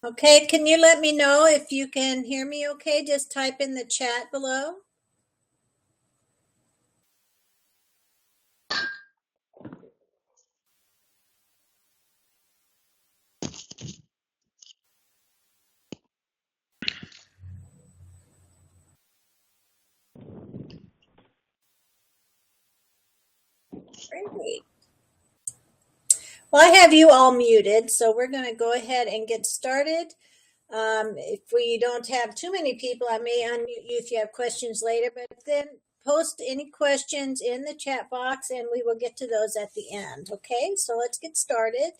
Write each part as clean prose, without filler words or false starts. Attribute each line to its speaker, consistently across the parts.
Speaker 1: Okay, can you let me know if you can hear me okay? Just type in the chat below. Great. Well, I have you all muted, so we're going to go ahead and get started. If we don't have too many people, I may unmute you if you have questions later, but then post any questions in the chat box and we will get to those at the end. Okay, so let's get started.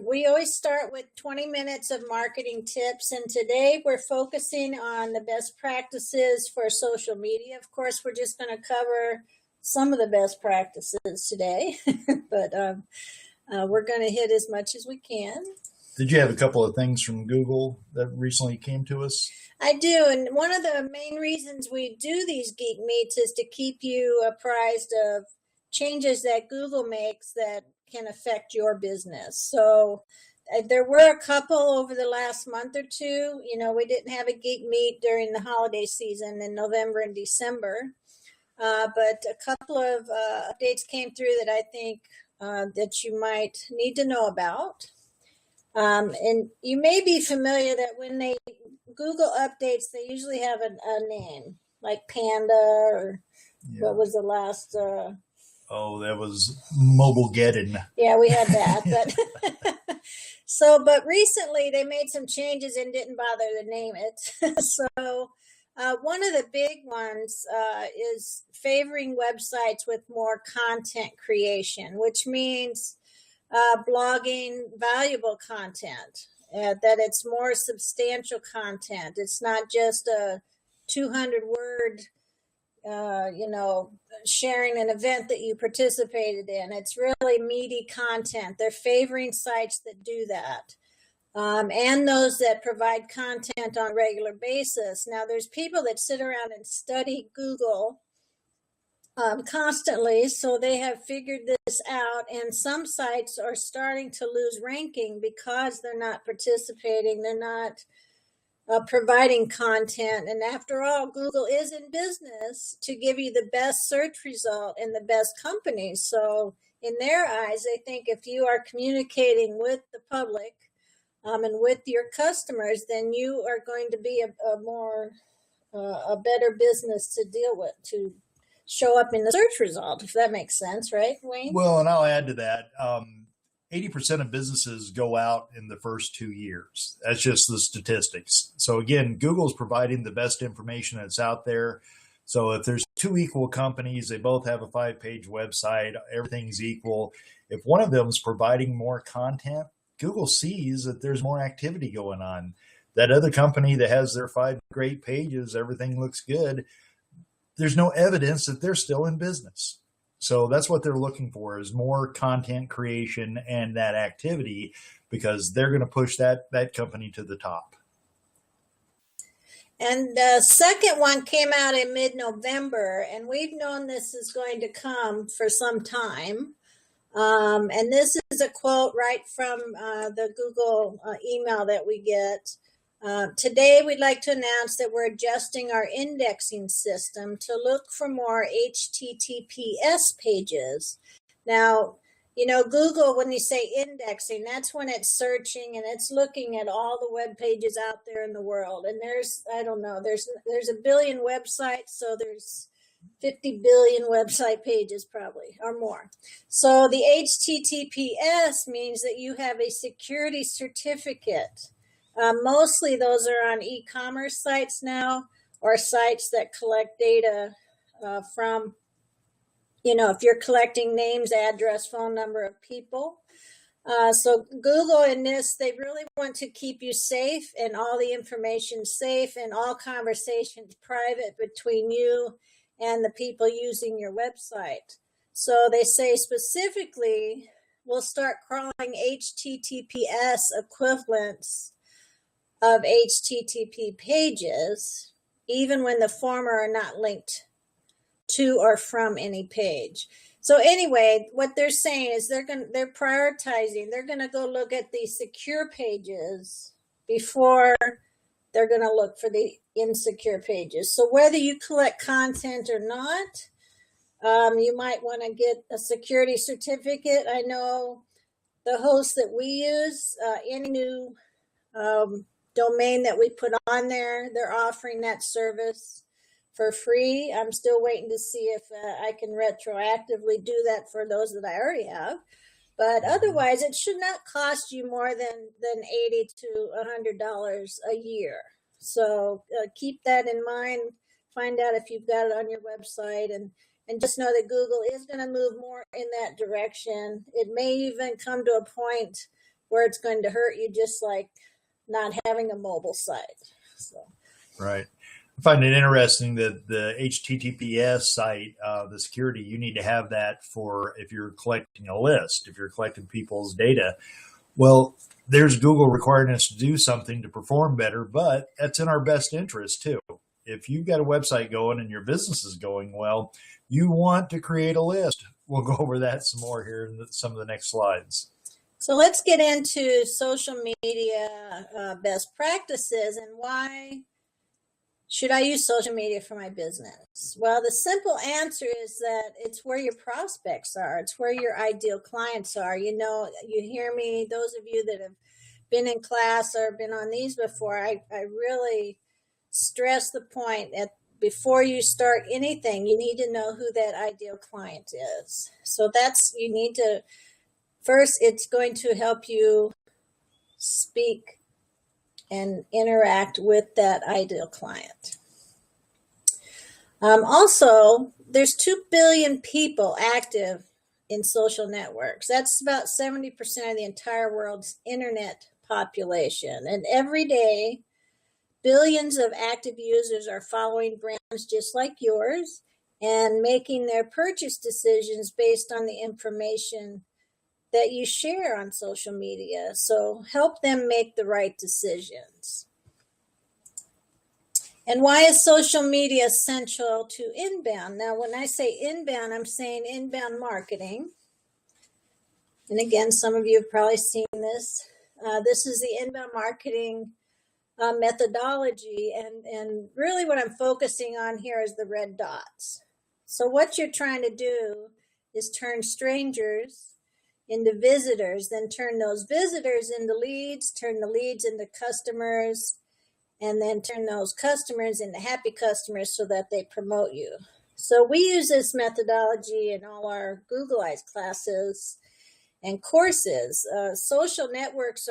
Speaker 1: We always start with 20 minutes of marketing tips, and today we're focusing on the best practices for social media. Of course, we're just going to cover some of the best practices today, but we're going to hit as much as we can.
Speaker 2: Did you have a couple of things from Google that recently came to us?
Speaker 1: I do, and one of the main reasons we do these Geek Meets is to keep you apprised of changes that Google makes that can affect your business. So there were a couple over the last month or two. You know, we didn't have a Geek Meet during the holiday season in November and December, but a couple of updates came through that I think that you might need to know about. And you may be familiar that when they Google updates, they usually have a name like Panda or what was the last?
Speaker 2: That was Mobilegeddon.
Speaker 1: Yeah, we had that. But but recently they made some changes and didn't bother to name it. So one of the big ones is favoring websites with more content creation, which means blogging valuable content, that it's more substantial content. It's not just a 200 word, sharing an event that you participated in. It's really meaty content. They're favoring sites that do that. And those that provide content on a regular basis. Now, there's people that sit around and study Google constantly, so they have figured this out, and some sites are starting to lose ranking because they're not participating, they're not providing content. And after all, Google is in business to give you the best search result and the best companies. So in their eyes, they think if you are communicating with the public and with your customers, then you are going to be a better business to deal with, to show up in the search result, if that makes sense, right, Wayne?
Speaker 2: Well, and I'll add to that, 80% of businesses go out in the first 2 years. That's just the statistics. So again, Google's providing the best information that's out there. So if there's two equal companies, they both have a 5-page website, everything's equal. If one of them is providing more content, Google sees that there's more activity going on. That other company that has their 5 great pages, everything looks good, there's no evidence that they're still in business. So that's what they're looking for, is more content creation and that activity, because they're going to push that company to the top.
Speaker 1: And the second one came out in mid-November, and we've known this is going to come for some time. And this is a quote right from the Google email that we get. Today, we'd like to announce that we're adjusting our indexing system to look for more HTTPS pages. Now, you know, Google, when you say indexing, that's when it's searching and it's looking at all the web pages out there in the world. And there's a billion websites, so there's 50 billion website pages probably, or more. So the HTTPS means that you have a security certificate. Mostly those are on e-commerce sites now, or sites that collect data from, if you're collecting names, address, phone number of people. So Google in this, they really want to keep you safe and all the information safe and all conversations private between you and the people using your website. So they say specifically, we'll start crawling HTTPS equivalents of HTTP pages, even when the former are not linked to or from any page. So anyway, what they're saying is they're prioritizing. They're going to go look at the secure pages before they're going to look for the insecure pages. So whether you collect content or not, you might want to get a security certificate. I know the host that we use, any new domain that we put on there, they're offering that service for free. I'm still waiting to see if I can retroactively do that for those that I already have. But otherwise, it should not cost you more than $80 to $100 a year. So keep that in mind. Find out if you've got it on your website, and just know that Google is going to move more in that direction. It may even come to a point where it's going to hurt you, just like not having a mobile site. So.
Speaker 2: Right. I find it interesting that the HTTPS site, the security, you need to have that for if you're collecting a list, if you're collecting people's data. Well, there's Google requiring us to do something to perform better, but that's in our best interest too. If you've got a website going and your business is going well, you want to create a list. We'll go over that some more here in some of the next slides.
Speaker 1: So let's get into social media best practices and why should I use social media for my business? Well, the simple answer is that it's where your prospects are. It's where your ideal clients are. You know, you hear me, those of you that have been in class or been on these before, I really stress the point that before you start anything, you need to know who that ideal client is. So you need to, first, it's going to help you speak and interact with that ideal client. Also, there's 2 billion people active in social networks. That's about 70% of the entire world's internet population. And every day, billions of active users are following brands just like yours and making their purchase decisions based on the information that you share on social media. So help them make the right decisions. And why is social media essential to inbound? Now, when I say inbound, I'm saying inbound marketing. And again, some of you have probably seen this. This is the inbound marketing methodology. And really what I'm focusing on here is the red dots. So what you're trying to do is turn strangers into visitors, then turn those visitors into leads, turn the leads into customers, and then turn those customers into happy customers so that they promote you. So we use this methodology in all our Googleize classes and courses. Social networks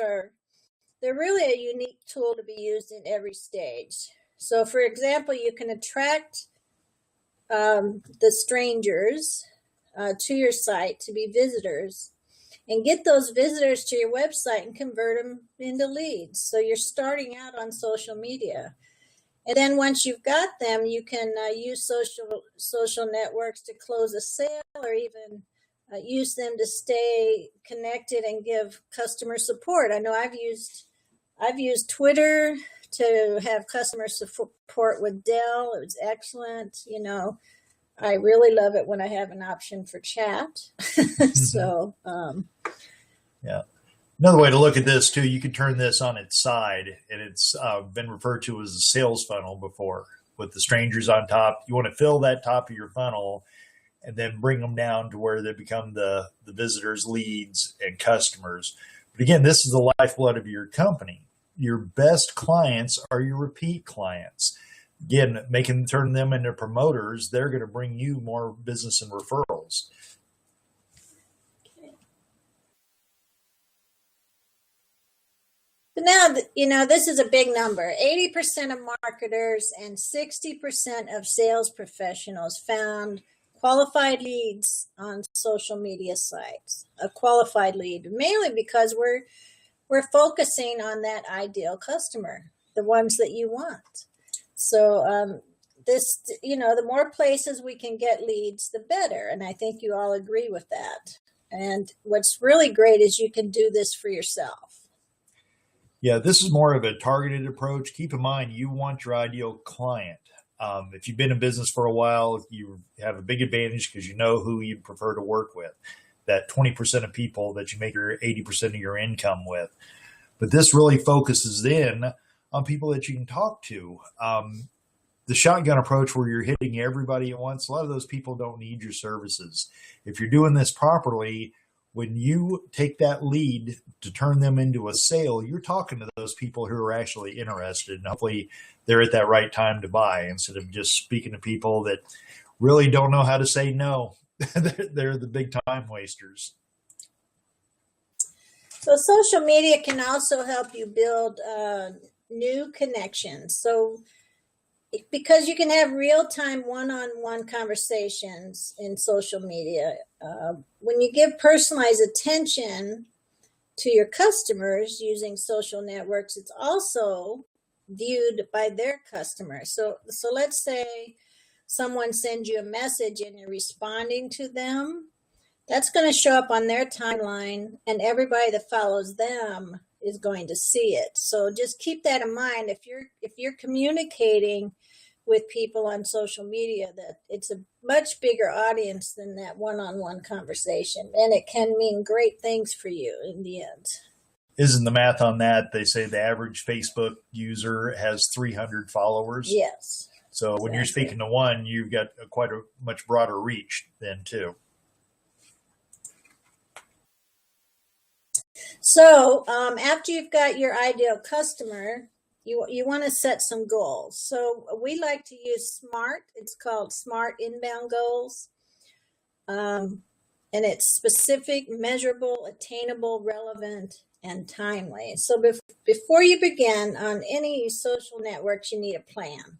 Speaker 1: they're really a unique tool to be used in every stage. So for example, you can attract the strangers to your site to be visitors, and get those visitors to your website and convert them into leads. So you're starting out on social media. And then once you've got them, you can use social networks to close a sale, or even use them to stay connected and give customer support. I know I've used Twitter to have customer support with Dell. It was excellent. You know, I really love it when I have an option for chat. So,
Speaker 2: yeah. Another way to look at this too, you can turn this on its side, and it's been referred to as a sales funnel before, with the strangers on top. You want to fill that top of your funnel and then bring them down to where they become the visitors, leads, and customers. But again, this is the lifeblood of your company. Your best clients are your repeat clients. Again, turn them into promoters. They're going to bring you more business and referrals.
Speaker 1: But now, you know, this is a big number. 80% of marketers and 60% of sales professionals found qualified leads on social media sites. A qualified lead, mainly because we're focusing on that ideal customer, the ones that you want. So the more places we can get leads, the better. And I think you all agree with that. And what's really great is you can do this for yourself.
Speaker 2: Yeah, this is more of a targeted approach. Keep in mind, you want your ideal client. If you've been in business for a while, you have a big advantage because you know who you prefer to work with. That 20% of people that you make your 80% of your income with. But this really focuses in on people that you can talk to. The shotgun approach where you're hitting everybody at once, a lot of those people don't need your services. If you're doing this properly, when you take that lead to turn them into a sale, you're talking to those people who are actually interested, and hopefully they're at that right time to buy instead of just speaking to people that really don't know how to say no. They're the big time wasters.
Speaker 1: So social media can also help you build new connections. So because you can have real-time one-on-one conversations in social media, when you give personalized attention to your customers using social networks, it's also viewed by their customers. So let's say someone sends you a message and you're responding to them. That's going to show up on their timeline, and everybody that follows them is going to see it. So just keep that in mind. If you're communicating with people on social media, that it's a much bigger audience than that one-on-one conversation, and it can mean great things for you in the end.
Speaker 2: Isn't the math on that? They say the average Facebook user has 300 followers.
Speaker 1: Yes.
Speaker 2: So when you're speaking to one, you've got quite a much broader reach then too.
Speaker 1: So after you've got your ideal customer, you want to set some goals. So we like to use SMART. It's called SMART inbound goals. And it's specific, measurable, attainable, relevant, and timely. So before you begin on any social networks, you need a plan.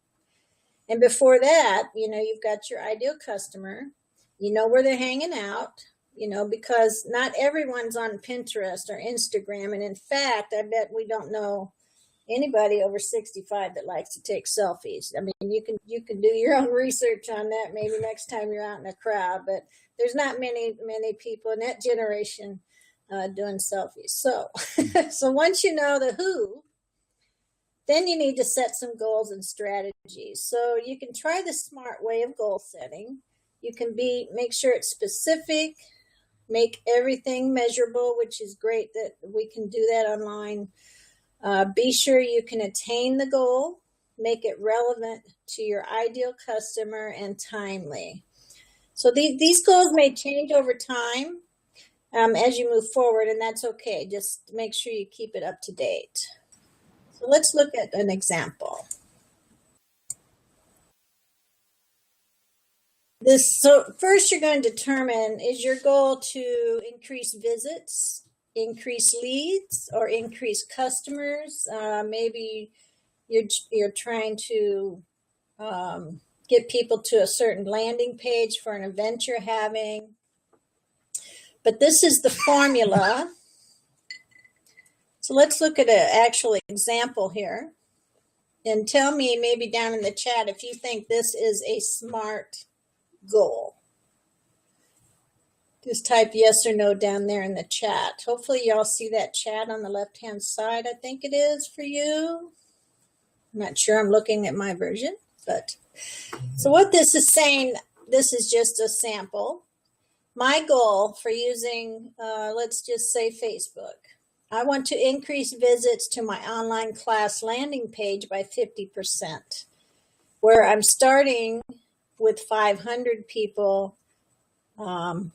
Speaker 1: And before that, you've got your ideal customer, where they're hanging out, because not everyone's on Pinterest or Instagram. And in fact, I bet we don't know anybody over 65 that likes to take selfies. I mean, you can do your own research on that maybe next time you're out in a crowd, but there's not many people in that generation doing selfies. So once you know the who, then you need to set some goals and strategies. So you can try the SMART way of goal setting. You can make sure it's specific, make everything measurable, which is great that we can do that online. Be sure you can attain the goal, make it relevant to your ideal customer, and timely. So these goals may change over time as you move forward, and that's okay. Just make sure you keep it up to date. So let's look at an example. So first you're going to determine, is your goal to increase visits, increase leads, or increase customers? Maybe you're trying to get people to a certain landing page for an event you're having. But this is the formula. So let's look at an actual example here. And tell me maybe down in the chat if you think this is a SMART goal. Just type yes or no down there in the chat. Hopefully y'all see that chat on the left-hand side. I think it is for you. I'm not sure. I'm looking at my version. But so what this is saying, this is just a sample. My goal for using, let's just say Facebook. I want to increase visits to my online class landing page by 50%, where I'm starting with 500 people, and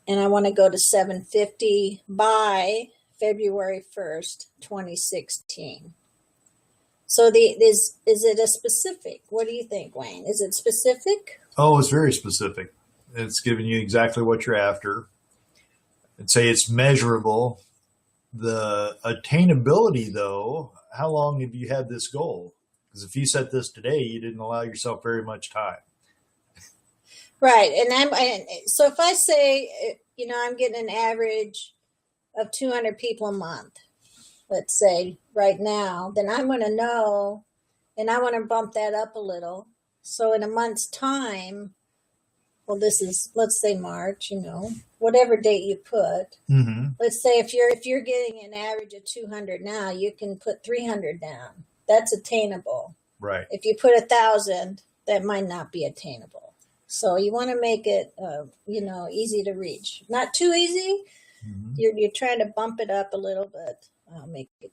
Speaker 1: I want to go to 750 by February 1st, 2016. So is it a specific? What do you think, Wayne? Is it specific?
Speaker 2: Oh, it's very specific. It's giving you exactly what you're after. I'd say it's measurable. The attainability, though, how long have you had this goal? Because if you set this today, you didn't allow yourself very much time.
Speaker 1: Right. So if I say, I'm getting an average of 200 people a month, let's say right now, then I'm going to know, and I want to bump that up a little. So in a month's time, well, this is, let's say March, whatever date you put. Mm-hmm. Let's say if you're getting an average of 200 now, you can put 300 down. That's attainable.
Speaker 2: Right.
Speaker 1: If you put 1,000, that might not be attainable. So you want to make it, easy to reach. Not too easy.
Speaker 2: Mm-hmm.
Speaker 1: You're trying to bump it up a little bit. Make it.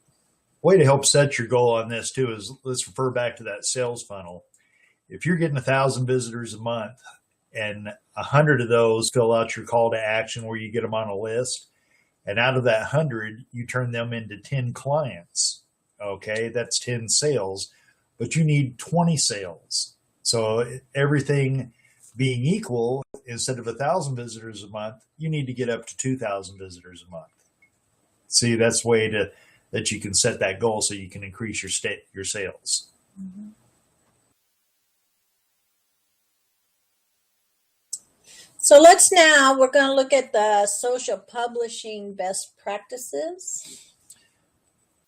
Speaker 2: Way to help set your goal on this too is, let's refer back to that sales funnel. If you're getting 1,000 visitors a month and 100 of those fill out your call to action where you get them on a list, and out of that 100, you turn them into 10 clients. Okay, that's 10 sales, but you need 20 sales. So everything being equal, instead of 1,000 visitors a month, you need to get up to 2,000 visitors a month. See, that's the way that you can set that goal so you can increase your sales.
Speaker 1: Mm-hmm. So we're going to look at the social publishing best practices.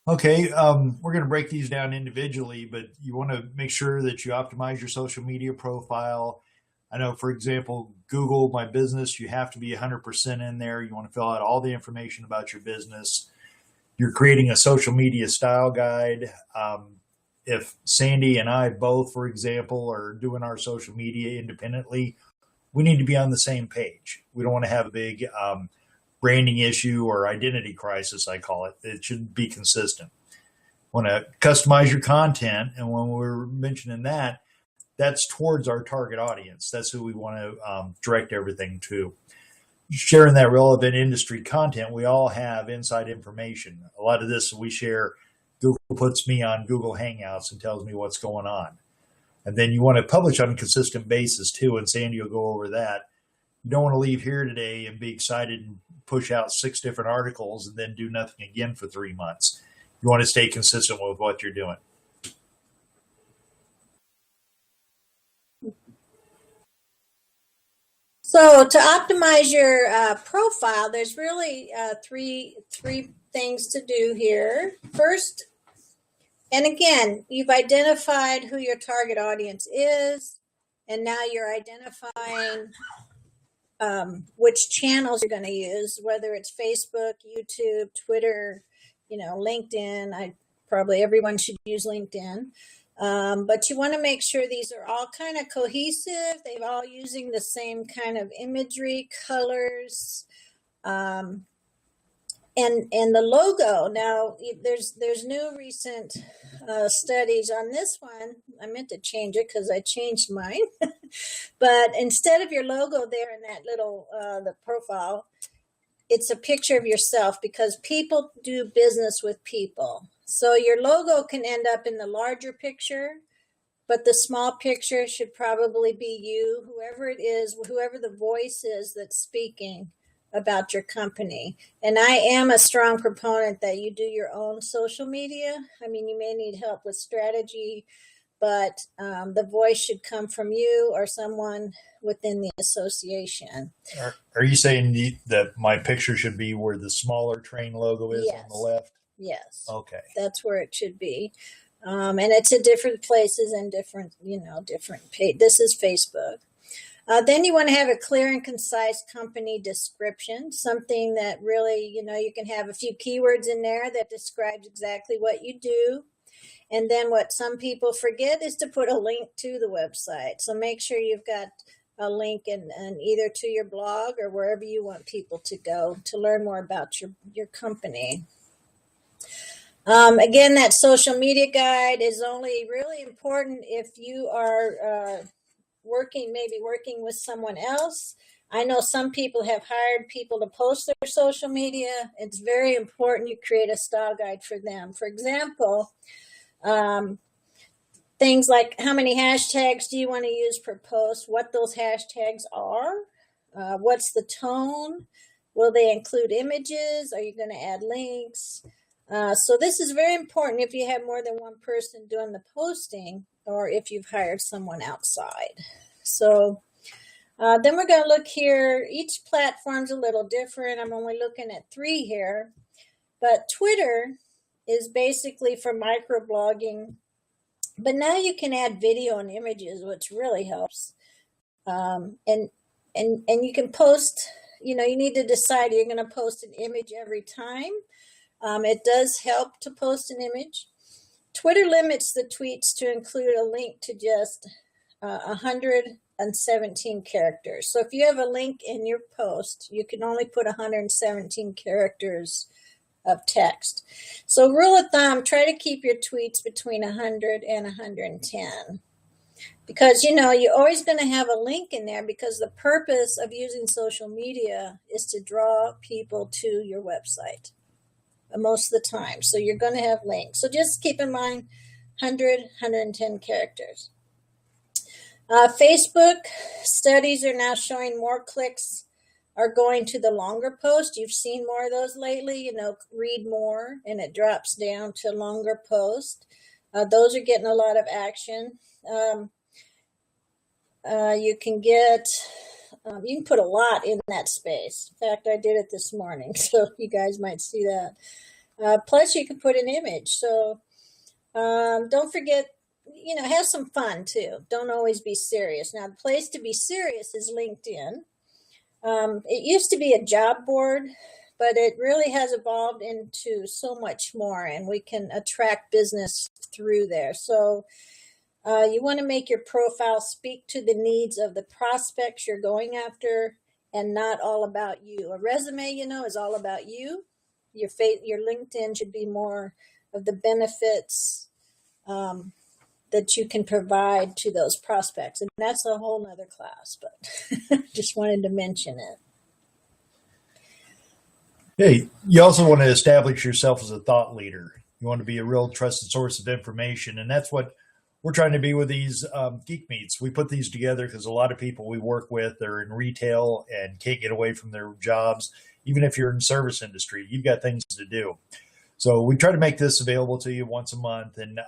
Speaker 2: Okay, we're going to break these down individually, but you want to make sure that you optimize your social media profile. I know, for example, Google My Business, you have to be 100% in there. You want to fill out all the information about your business. You're creating a social media style guide. If Sandy and I both, for example, are doing our social media independently, we need to be on the same page. We don't want to have a big branding issue or identity crisis, I call it. It should be consistent. Want to customize your content. And when we're mentioning that, that's towards our target audience. That's who we want to direct everything to. Sharing that relevant industry content, we all have inside information. A lot of this we share, Google puts me on Google Hangouts and tells me what's going on. And then you want to publish on a consistent basis too, and Sandy will go over that. You don't want to leave here today and be excited and push out 6 different articles and then do nothing again for 3 months. You want to stay consistent with what you're doing.
Speaker 1: So to optimize your profile, there's really three things to do here. First, and again, you've identified who your target audience is, and now you're identifying which channels you're going to use, whether it's Facebook, YouTube, Twitter, LinkedIn. Everyone should use LinkedIn. But you want to make sure these are all kind of cohesive. They're all using the same kind of imagery, colors, and the logo. Now, there's new recent studies on this one. I meant to change it because I changed mine. But instead of your logo there in that little the profile, it's a picture of yourself, because people do business with people. So your logo can end up in the larger picture, but the small picture should probably be you, whoever it is, whoever the voice is that's speaking about your company. And I am a strong proponent that you do your own social media. I mean, you may need help with strategy, but the voice should come from you or someone within the association.
Speaker 2: Are you saying that my picture should be where the smaller train logo is? Yes. On the left?
Speaker 1: Yes.
Speaker 2: Okay.
Speaker 1: That's where it should be. And it's at different places and different page. This is Facebook. Then you want to have a clear and concise company description, something that really, you can have a few keywords in there that describes exactly what you do. And then what some people forget is to put a link to the website. So make sure you've got a link in either to your blog or wherever you want people to go to learn more about your company. Again, that social media guide is only really important if you are working with someone else. I know some people have hired people to post their social media. It's very important you create a style guide for them. For example, things like how many hashtags do you want to use per post, what those hashtags are, what's the tone, will they include images, are you going to add links? So this is very important if you have more than one person doing the posting or if you've hired someone outside. So then we're going to look here. Each platform's a little different. I'm only looking at 3 here. But Twitter is basically for microblogging. But now you can add video and images, which really helps. And you can post, you need to decide you're going to post an image every time. It does help to post an image. Twitter limits the tweets to include a link to just 117 characters. So if you have a link in your post, you can only put 117 characters of text. So rule of thumb, try to keep your tweets between 100 and 110. Because, you're always going to have a link in there, because the purpose of using social media is to draw people to your website most of the time. So you're going to have links. So just keep in mind 100, 110 characters. Facebook studies are now showing more clicks are going to the longer post. You've seen more of those lately, read more, and it drops down to longer post. Those are getting a lot of action. You can put a lot in that space. In fact, I did it this morning, so you guys might see that. Plus, you can put an image. So don't forget, have some fun too. Don't always be serious. Now, the place to be serious is LinkedIn. It used to be a job board, but it really has evolved into so much more, and we can attract business through there. So you want to make your profile speak to the needs of the prospects you're going after, and not all about you. A resume, is all about you. Your LinkedIn should be more of the benefits that you can provide to those prospects. And that's a whole nother class, but just wanted to mention it.
Speaker 2: Hey, you also want to establish yourself as a thought leader. You want to be a real trusted source of information. And that's what we're trying to be with these Geek Meets. We put these together because a lot of people we work with are in retail and can't get away from their jobs. Even if you're in the service industry, you've got things to do. So we try to make this available to you once a month. And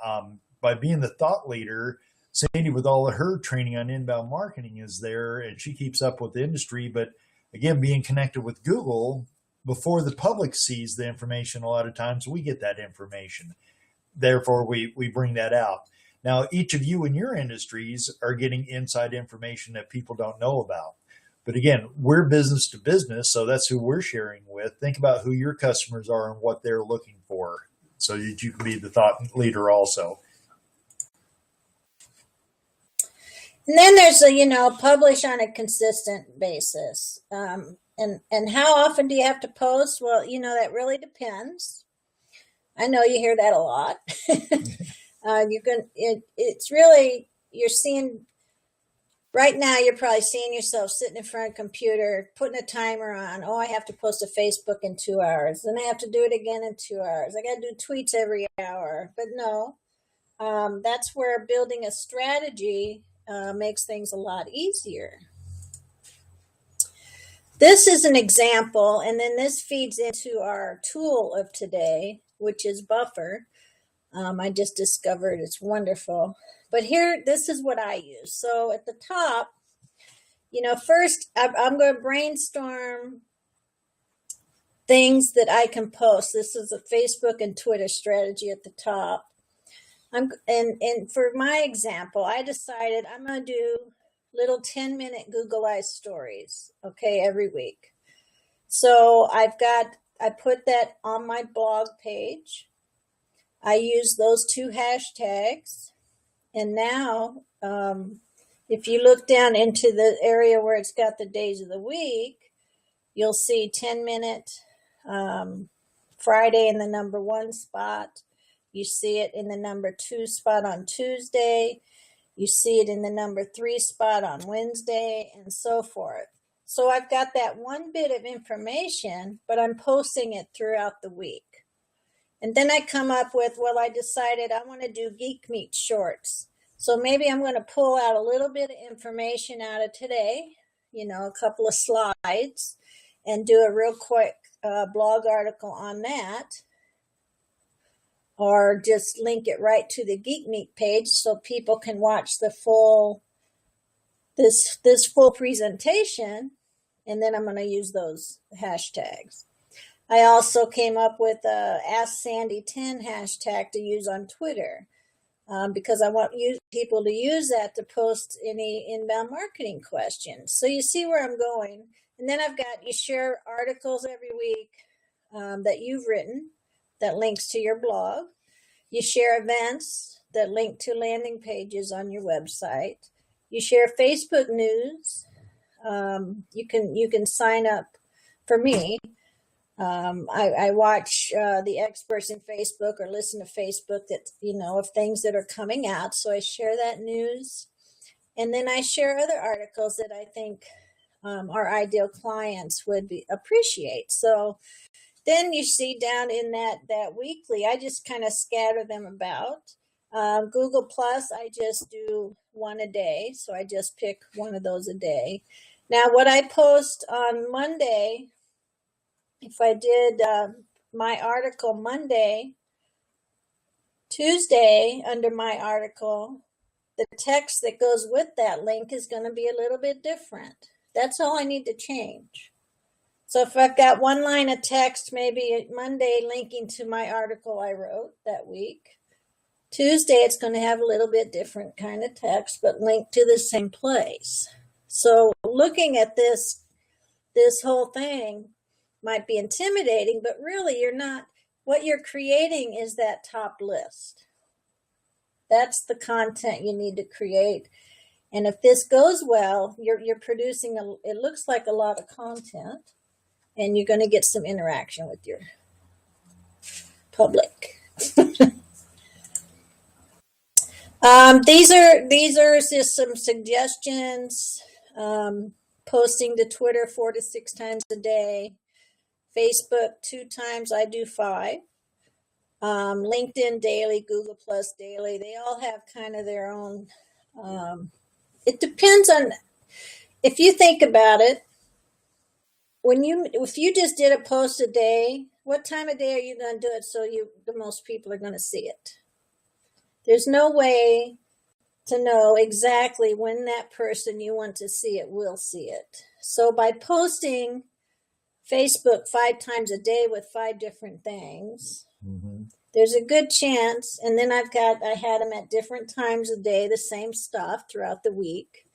Speaker 2: by being the thought leader, Sandy, with all of her training on inbound marketing, is there, and she keeps up with the industry. But again, being connected with Google before the public sees the information, a lot of times we get that information. Therefore, we bring that out. Now, each of you in your industries are getting inside information that people don't know about. But again, we're business to business, so that's who we're sharing with. Think about who your customers are and what they're looking for, so that you can be the thought leader also.
Speaker 1: And then there's publish on a consistent basis. And how often do you have to post? Well, that really depends. I know you hear that a lot. It's really, you're seeing, right now you're probably seeing yourself sitting in front of a computer, putting a timer on. Oh, I have to post to Facebook in 2 hours. Then I have to do it again in 2 hours. I got to do tweets every hour. But no, that's where building a strategy makes things a lot easier. This is an example, and then this feeds into our tool of today, which is Buffer. I just discovered it's wonderful. But here, this is what I use. So at the top, first I'm going to brainstorm things that I can post. This is a Facebook and Twitter strategy at the top. And for my example, I decided I'm going to do little 10-minute Googleized stories, okay, every week. So I put that on my blog page. I use those 2 hashtags. And now, if you look down into the area where it's got the days of the week, you'll see 10-minute Friday in the number 1 spot. You see it in the number 2 spot on Tuesday. You see it in the number 3 spot on Wednesday, and so forth. So I've got that one bit of information, but I'm posting it throughout the week. And then I come up with, I decided I want to do Geek Meet shorts. So maybe I'm going to pull out a little bit of information out of today, a couple of slides, and do a real quick blog article on that. Or just link it right to the Geek Meet page so people can watch the this full presentation, and then I'm going to use those hashtags. I also came up with a Ask Sandy 10 hashtag to use on Twitter because I want people to use that to post any inbound marketing questions. So you see where I'm going. And then you share articles every week that you've written that links to your blog. You share events that link to landing pages on your website. You share Facebook news. You can sign up for me. I watch the experts in Facebook or listen to Facebook that, of things that are coming out. So I share that news. And then I share other articles that I think our ideal clients would appreciate. So then you see down in that weekly, I just kind of scatter them about. Google Plus, I just do one a day. So I just pick one of those a day. Now, what I post on Monday, if I did my article Monday, Tuesday, under my article, the text that goes with that link is going to be a little bit different. That's all I need to change. So if I've got one line of text, maybe Monday linking to my article I wrote that week, Tuesday it's going to have a little bit different kind of text, but linked to the same place. So looking at this whole thing might be intimidating, but really you're not. What you're creating is that top list. That's the content you need to create. And if this goes well, you're producing it looks like a lot of content, and you're going to get some interaction with your public. These are just some suggestions. Posting to Twitter 4 to 6 times a day, Facebook 2 times. I do 5. LinkedIn daily, Google Plus daily. They all have kind of their own. It depends on, if you think about it, if you just did a post a day, what time of day are you going to do it so the most people are going to see it? There's no way to know exactly when that person you want to see it will see it. So by posting Facebook 5 times a day with 5 different things, there's a good chance. And then I had them at different times of day, the same stuff throughout the week.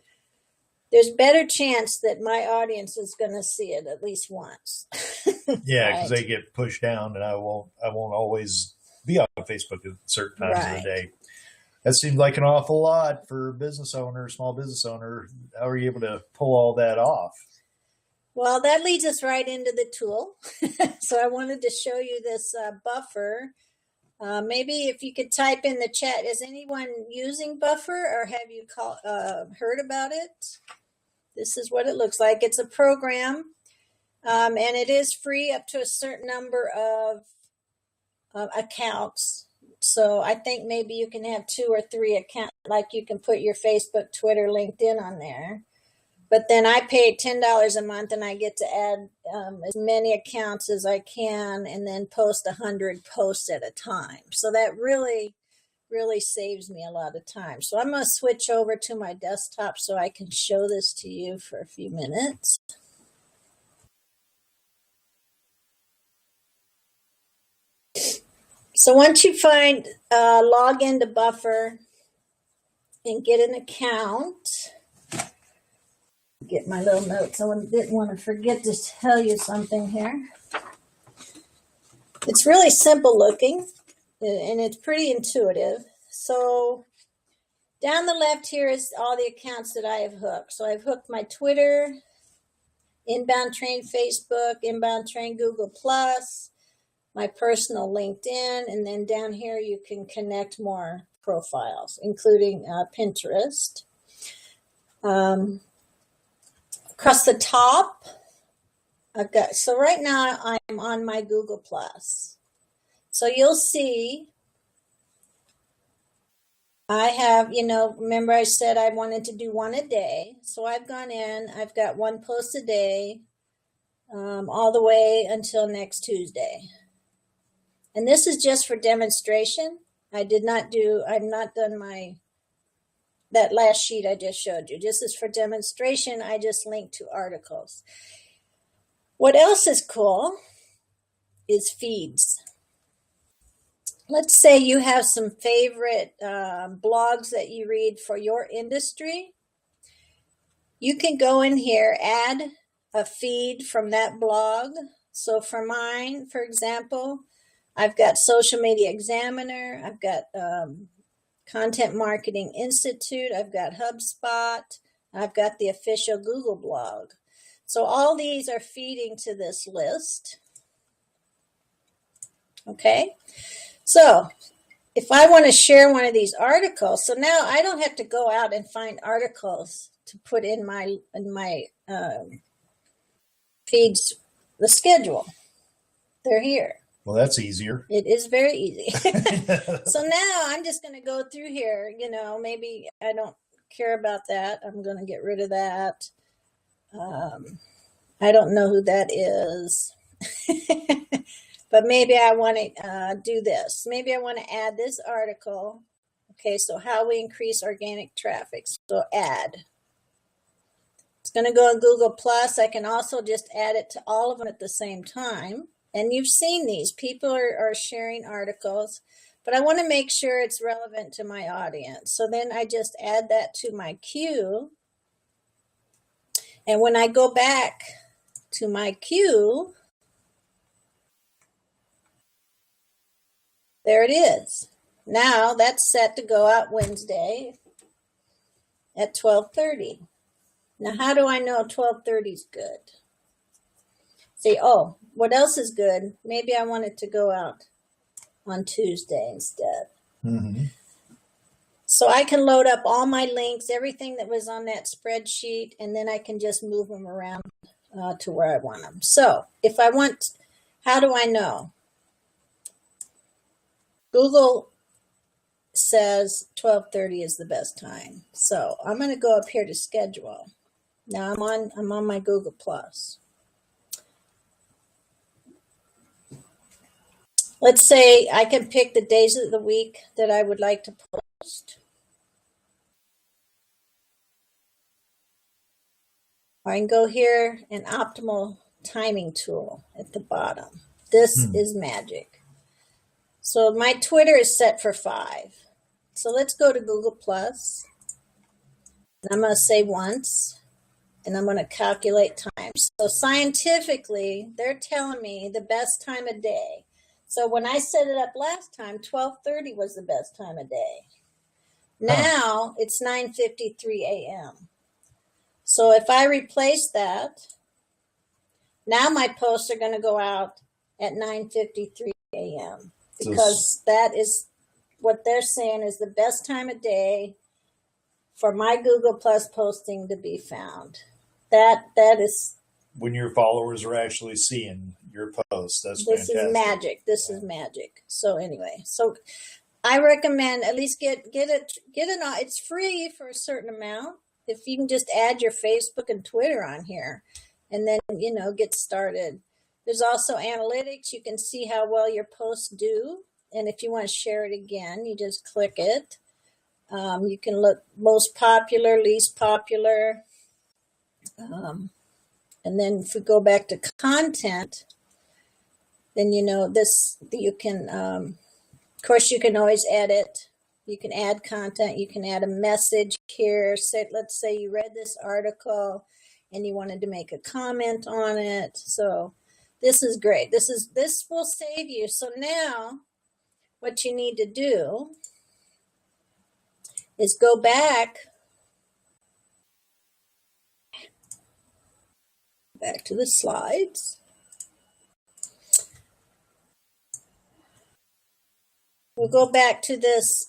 Speaker 1: There's better chance that my audience is going to see it at least once.
Speaker 2: Yeah,
Speaker 1: Right.
Speaker 2: because they get pushed down, and I won't always be on Facebook at certain times of
Speaker 1: Right.
Speaker 2: the day. That seems like an awful lot for a business owner, small business owner. How are you able to pull all that off?
Speaker 1: Well, that leads us right into the tool. So I wanted to show you this buffer. Maybe if you could type in the chat, is anyone using Buffer, or have you heard about it? This is what it looks like. It's a program, and it is free up to a certain number of accounts. So I think maybe you can have 2 or 3 accounts, like you can put your Facebook, Twitter, LinkedIn on there. But then I pay $10 a month, and I get to add as many accounts as I can, and then post 100 posts at a time. So that really, really saves me a lot of time. So I'm going to switch over to my desktop so I can show this to you for a few minutes. So once you log into Buffer and get an account, get my little notes. I didn't want to forget to tell you something here. It's really simple looking, and it's pretty intuitive. So down the left here is all the accounts that I have hooked. So I've hooked my Twitter, Inbound Train Facebook, Inbound Train Google Plus, my personal LinkedIn, and then down here you can connect more profiles, including Pinterest. Across the top, so right now I'm on my Google Plus. So you'll see I have, remember I said I wanted to do 1 a day. So I've gone in, I've got 1 post a day, all the way until next Tuesday. And this is just for demonstration. I've not done that last sheet I just showed you. This is for demonstration. I just linked to articles. What else is cool is feeds. Let's say you have some favorite blogs that you read for your industry. You can go in here, add a feed from that blog. So for mine, for example, I've got Social Media Examiner. I've got Content Marketing Institute. I've got HubSpot. I've got the official Google blog. So all these are feeding to this list. Okay. So if I want to share one of these articles, so now I don't have to go out and find articles to put in my feeds, the schedule. They're here.
Speaker 2: Well, that's easier.
Speaker 1: It is very easy. So now I'm just going to go through here. Maybe I don't care about that. I'm going to get rid of that. I don't know who that is. But maybe I want to do this. Maybe I want to add this article. Okay, so how we increase organic traffic. So add. It's going to go on Google Plus. I can also just add it to all of them at the same time. And you've seen these. People are sharing articles. But I want to make sure it's relevant to my audience. So then I just add that to my queue. And when I go back to my queue, there it is. Now that's set to go out Wednesday at 12:30. Now, how do I know 12:30 is good? Say, oh, what else is good? Maybe I want it to go out on Tuesday instead.
Speaker 2: Mm-hmm.
Speaker 1: So I can load up all my links, everything that was on that spreadsheet, and then I can just move them around to where I want them. So if I want, how do I know? Google says 12:30 is the best time. So I'm going to go up here to schedule. Now I'm on my Google Plus. Let's say I can pick the days of the week that I would like to post. I can go here and optimal timing tool at the bottom. This is magic. So my Twitter is set for 5. So let's go to Google Plus. I'm going to say once, and I'm going to calculate time. So scientifically, they're telling me the best time of day. So when I set it up last time, 12:30 was the best time of day. Now it's 9:53 a.m. So if I replace that, now my posts are going to go out at 9:53 a.m. because that is what they're saying is the best time of day for my Google Plus posting to be found. That is
Speaker 2: when your followers are actually seeing your posts. That's
Speaker 1: this
Speaker 2: fantastic.
Speaker 1: is magic. This is magic. So anyway, so I recommend at least get it. It's free for a certain amount. If you can just add your Facebook and Twitter on here, and then get started. There's also analytics. You can see how well your posts do, and if you want to share it again, you just click it. You can look most popular, least popular. And then if we go back to content, then this, you can, of course, you can always edit. You can add content. You can add a message here. Let's say you read this article and you wanted to make a comment on it. So this is great. This will save you. So now what you need to do is go back to the slides. We'll go back to this,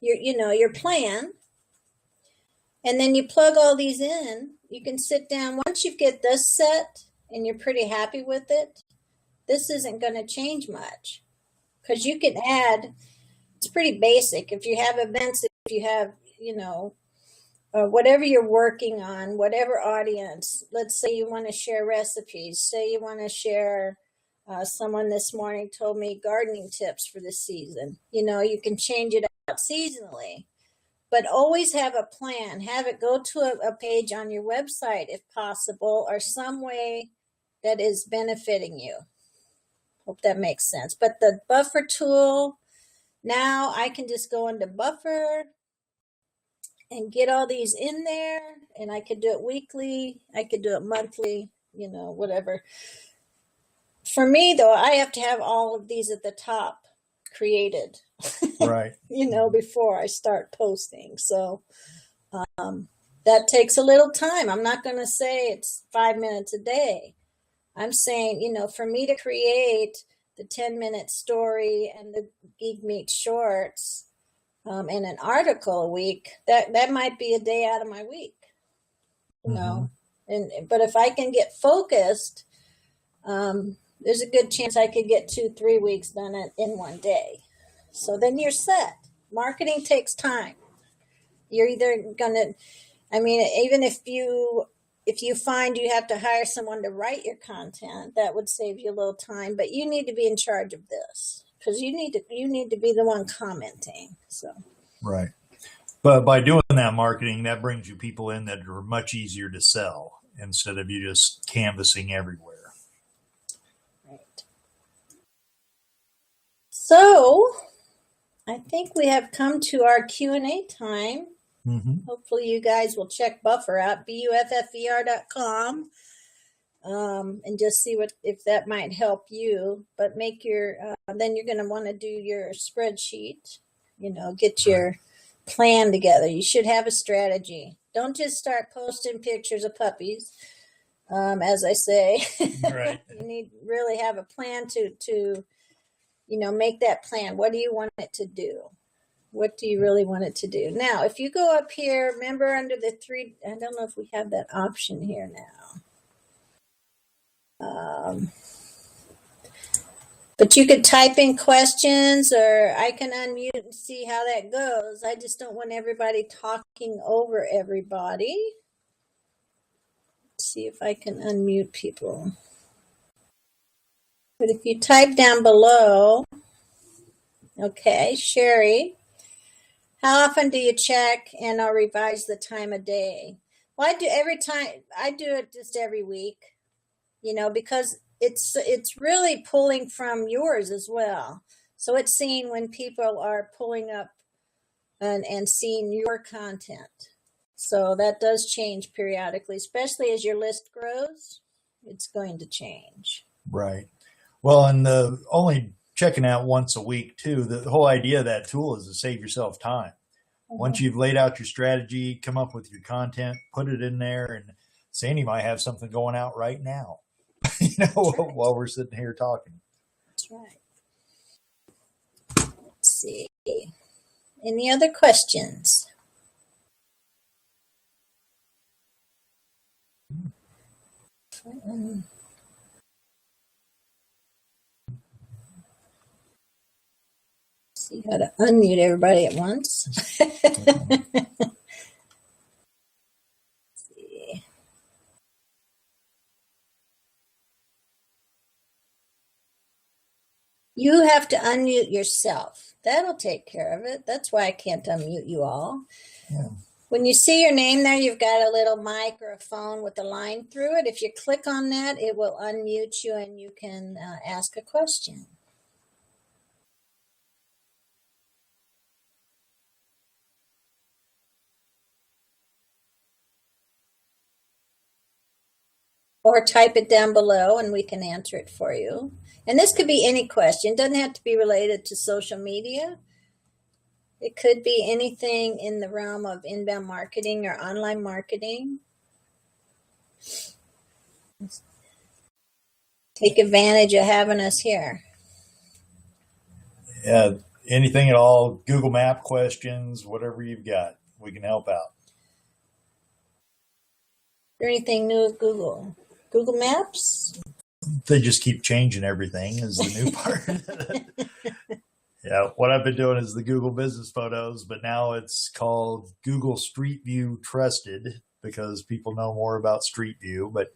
Speaker 1: your plan, and then you plug all these in. You can sit down. Once you get this set and you're pretty happy with it, this isn't going to change much because you can add, it's pretty basic. If you have events, if you have, whatever you're working on, whatever audience, let's say you want to share recipes, say you want to share, someone this morning told me gardening tips for this season. You can change it out seasonally, but always have a plan. Have it go to a page on your website if possible, or some way that is benefiting you. Hope that makes sense. But the buffer tool, now I can just go into buffer and get all these in there, and I could do it weekly, I could do it monthly, whatever. For me, though, I have to have all of these at the top created,
Speaker 2: Right.
Speaker 1: before I start posting. So that takes a little time. I'm not going to say it's 5 minutes a day. I'm saying, for me to create the 10-minute story and the Geek Meet shorts and an article a week, that might be a day out of my week, but if I can get focused, there's a good chance I could get 2-3 weeks done in one day. So then you're set. Marketing takes time. You're either going to, even if you find you have to hire someone to write your content, that would save you a little time, but you need to be in charge of this because you need to be the one commenting. So
Speaker 2: right. But by doing that marketing, that brings you people in that are much easier to sell instead of you just canvassing everywhere.
Speaker 1: Right. So I think we have come to our Q&A time. Mm-hmm. Hopefully you guys will check Buffer out, buffer.com, and just see if that might help you. But make then you're going to want to do your spreadsheet, get your plan together. You should have a strategy. Don't just start posting pictures of puppies, as I say. Right. You need to really have a plan to make that plan. What do you want it to do? What do you really want it to do? Now, if you go up here, remember under the three, I don't know if we have that option here now. But you could type in questions, or I can unmute and see how that goes. I just don't want everybody talking over everybody. Let's see if I can unmute people. But if you type down below, okay, Sherry, how often do you check and I'll revise the time of day? Well, I do it just every week, because it's really pulling from yours as well. So it's seeing when people are pulling up and seeing your content. So that does change periodically, especially as your list grows, it's going to change.
Speaker 2: Right. Well, and the only checking out once a week too, the whole idea of that tool is to save yourself time. Mm-hmm. Once you've laid out your strategy, come up with your content, put it in there, and Sandy might have something going out right now, while we're sitting here talking.
Speaker 1: That's right. Let's see. Any other questions? See how to unmute everybody at once. See. You have to unmute yourself. That'll take care of it. That's why I can't unmute you all. Yeah. When you see your name there, you've got a little mic or a phone with a line through it. If you click on that, it will unmute you and you can ask a question. Or type it down below and we can answer it for you. And this could be any question. It doesn't have to be related to social media. It could be anything in the realm of inbound marketing or online marketing. Take advantage of having us here.
Speaker 2: Yeah, anything at all, Google Map questions, whatever you've got, we can help out.
Speaker 1: Is there anything new with Google? Google Maps?
Speaker 2: They just keep changing everything is the new part. Yeah, what I've been doing is the Google Business Photos, but now it's called Google Street View Trusted because people know more about Street View. But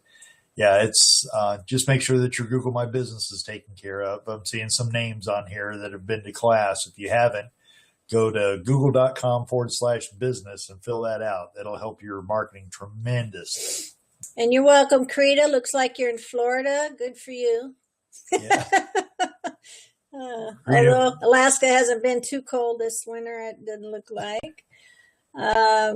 Speaker 2: yeah, it's just make sure that your Google My Business is taken care of. I'm seeing some names on here that have been to class. If you haven't, go to google.com/business and fill that out. That'll help your marketing tremendously.
Speaker 1: And you're welcome, Krita. Looks like you're in Florida. Good for you. Yeah. Although Alaska hasn't been too cold this winter, it doesn't look like.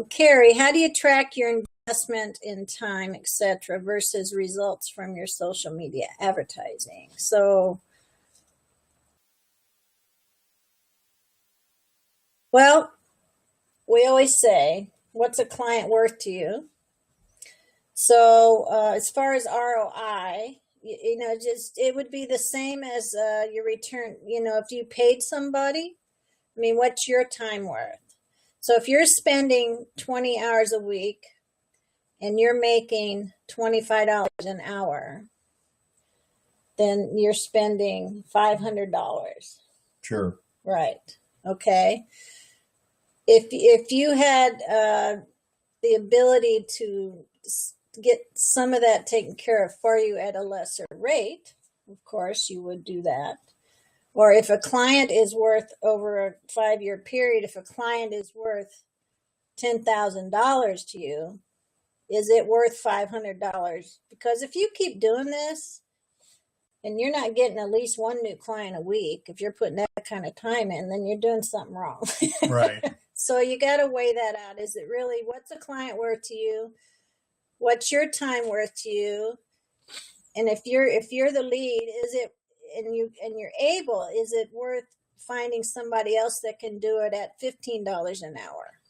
Speaker 1: Carrie, how do you track your investment in time, etc., versus results from your social media advertising? So Well, we always say, what's a client worth to you? So as far as ROI, just it would be the same as your return. If you paid somebody, I mean, what's your time worth? So if you're spending 20 hours a week and you're making $25 an hour, then you're spending $500.
Speaker 2: Sure.
Speaker 1: Right. Okay. If you had the ability to get some of that taken care of for you at a lesser rate, of course, you would do that. Or if a client is worth, over a 5-year period, if a client is worth $10,000 to you, is it worth $500? Because if you keep doing this and you're not getting at least one new client a week, if you're putting that kind of time in, then you're doing something wrong.
Speaker 2: Right.
Speaker 1: So you got to weigh that out. Is it really, what's a client worth to you? What's your time worth to you? And if you're the lead, is it, and you're able, is it worth finding somebody else that can do it at $15 an hour,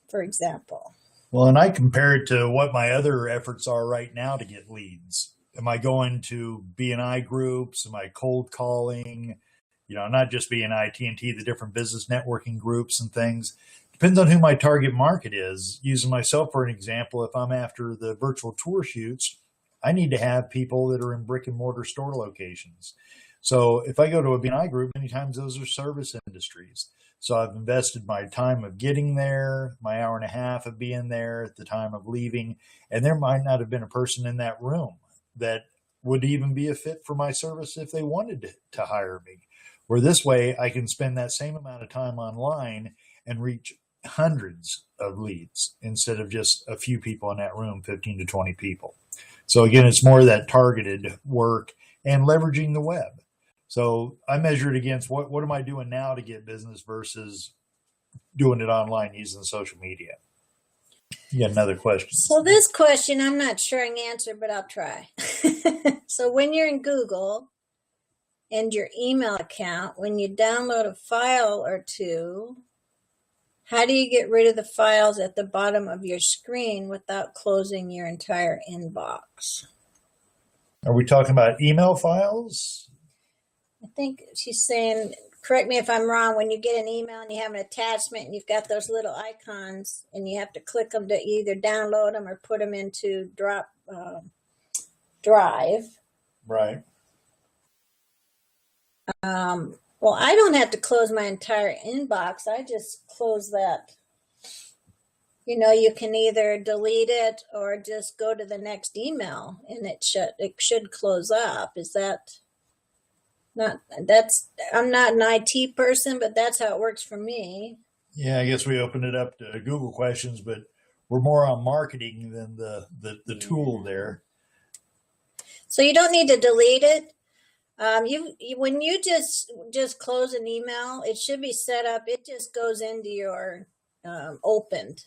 Speaker 1: for example?
Speaker 2: Well, and I compare it to what my other efforts are right now to get leads. Am I going to B&I groups? Am I cold calling? Not just B&I, T&T, the different business networking groups and things. Depends on who my target market is. Using myself for an example, if I'm after the virtual tour shoots, I need to have people that are in brick and mortar store locations. So if I go to a B&I group, many times those are service industries. So I've invested my time of getting there, my hour and a half of being there, at the time of leaving, and there might not have been a person in that room that would even be a fit for my service if they wanted to hire me. Where this way I can spend that same amount of time online and reach hundreds of leads instead of just a few people in that room, 15 to 20 people. So again, it's more of that targeted work and leveraging the web. So I measure it against what am I doing now to get business versus doing it online using social media. You got another question?
Speaker 1: So this question, I'm not sure I can answer, but I'll try. So when you're in Google and your email account, when you download a file or two, how do you get rid of the files at the bottom of your screen without closing your entire inbox?
Speaker 2: Are we talking about email files?
Speaker 1: I think she's saying, correct me if I'm wrong, when you get an email and you have an attachment and you've got those little icons and you have to click them to either download them or put them into Drive.
Speaker 2: Right.
Speaker 1: Well, I don't have to close my entire inbox. I just close that. You can either delete it or just go to the next email and it should close up. Is that not, I'm not an IT person, but that's how it works for me.
Speaker 2: Yeah, I guess we opened it up to Google questions, but we're more on marketing than the tool there.
Speaker 1: So you don't need to delete it. When you just close an email, it should be set up. It just goes into your opened.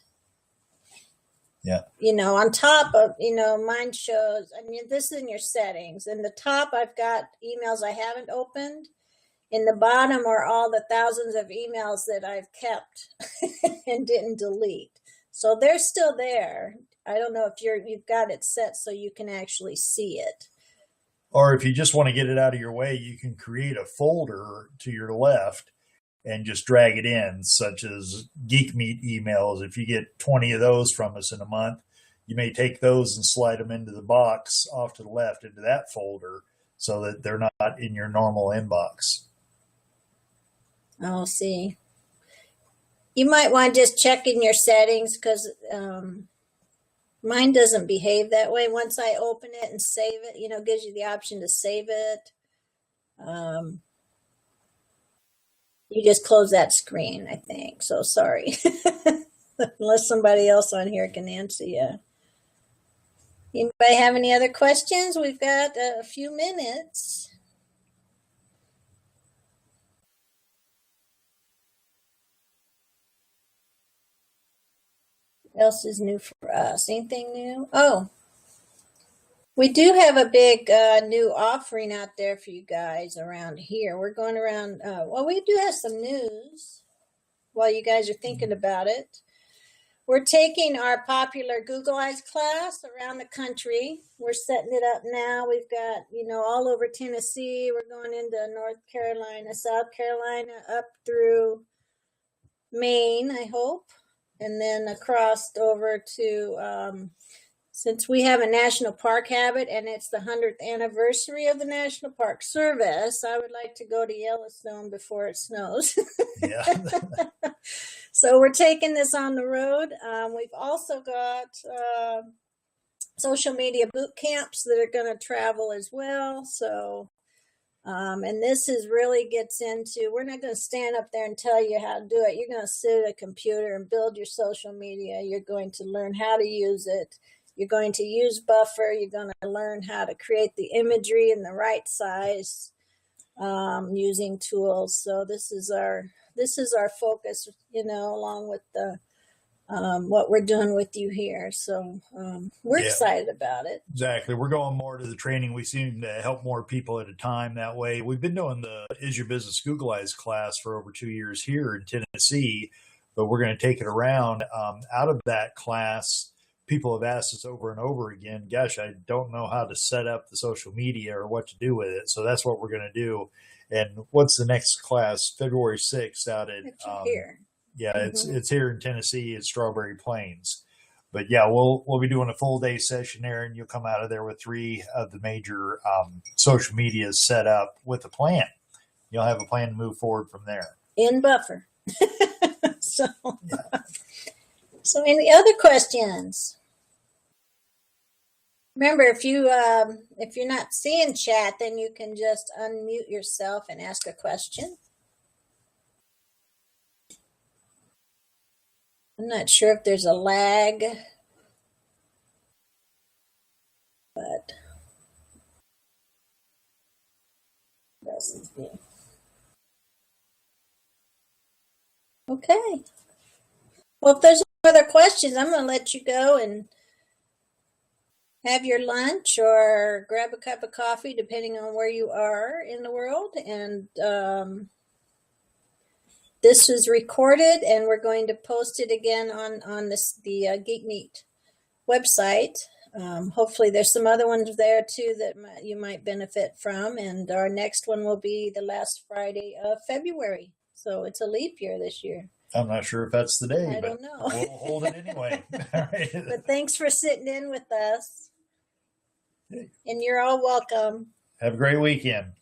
Speaker 2: Yeah.
Speaker 1: On top of, mine shows, this is in your settings. In the top, I've got emails I haven't opened. In the bottom are all the thousands of emails that I've kept and didn't delete. So they're still there. I don't know if you've got it set so you can actually see it.
Speaker 2: Or if you just want to get it out of your way, you can create a folder to your left and just drag it in, such as Geek Meet emails. If you get 20 of those from us in a month, you may take those and slide them into the box off to the left into that folder so that they're not in your normal inbox.
Speaker 1: I'll see. You might want to just check in your settings because mine doesn't behave that way. Once I open it and save it, gives you the option to save it. You just close that screen, I think. So sorry. Unless somebody else on here can answer you. Anybody have any other questions? We've got a few minutes. What else is new for us? Anything new? Oh, we do have a big new offering out there for you guys around here. We're going around. We do have some news. while you guys are thinking about it. We're taking our popular Google Eyes class around the country. We're setting it up now. We've got, all over Tennessee. We're going into North Carolina, South Carolina, up through Maine, I hope, and then across over to, since we have a national park habit and it's the 100th anniversary of the National Park Service, I would like to go to Yellowstone before it snows.
Speaker 2: Yeah.
Speaker 1: So we're taking this on the road. We've also got social media boot camps that are going to travel as well. So, and this really gets into, we're not going to stand up there and tell you how to do it. You're going to sit at a computer and build your social media. You're going to learn how to use it. You're going to use Buffer. You're going to learn how to create the imagery in the right size using tools. So this is our focus, along with the what we're doing with you here. So we're excited about it.
Speaker 2: Exactly. We're going more to the training. We seem to help more people at a time that way. We've been doing the Is Your Business Google Eyes class for over 2 years here in Tennessee, but we're going to take it around. Out of that class, people have asked us over and over again, gosh, I don't know how to set up the social media or what to do with it. So that's what we're going to do. And what's the next class? February 6th out at
Speaker 1: here.
Speaker 2: Yeah, it's here in Tennessee at Strawberry Plains. But yeah, we'll be doing a full day session there, and you'll come out of there with 3 of the major social medias set up with a plan. You'll have a plan to move forward from there.
Speaker 1: In Buffer. So any other questions? Remember, if you're not seeing chat, then you can just unmute yourself and ask a question. I'm not sure if there's a lag, but okay. Well, if there's no other questions, I'm going to let you go and have your lunch or grab a cup of coffee, depending on where you are in the world. And this is recorded, and we're going to post it again on the Geek Meet website. Hopefully there's some other ones there too that you might benefit from. And our next one will be the last Friday of February. So it's a leap year this year.
Speaker 2: I'm not sure if that's the day.
Speaker 1: I don't know.
Speaker 2: We'll hold it anyway. All right.
Speaker 1: But thanks for sitting in with us. And you're all welcome.
Speaker 2: Have a great weekend.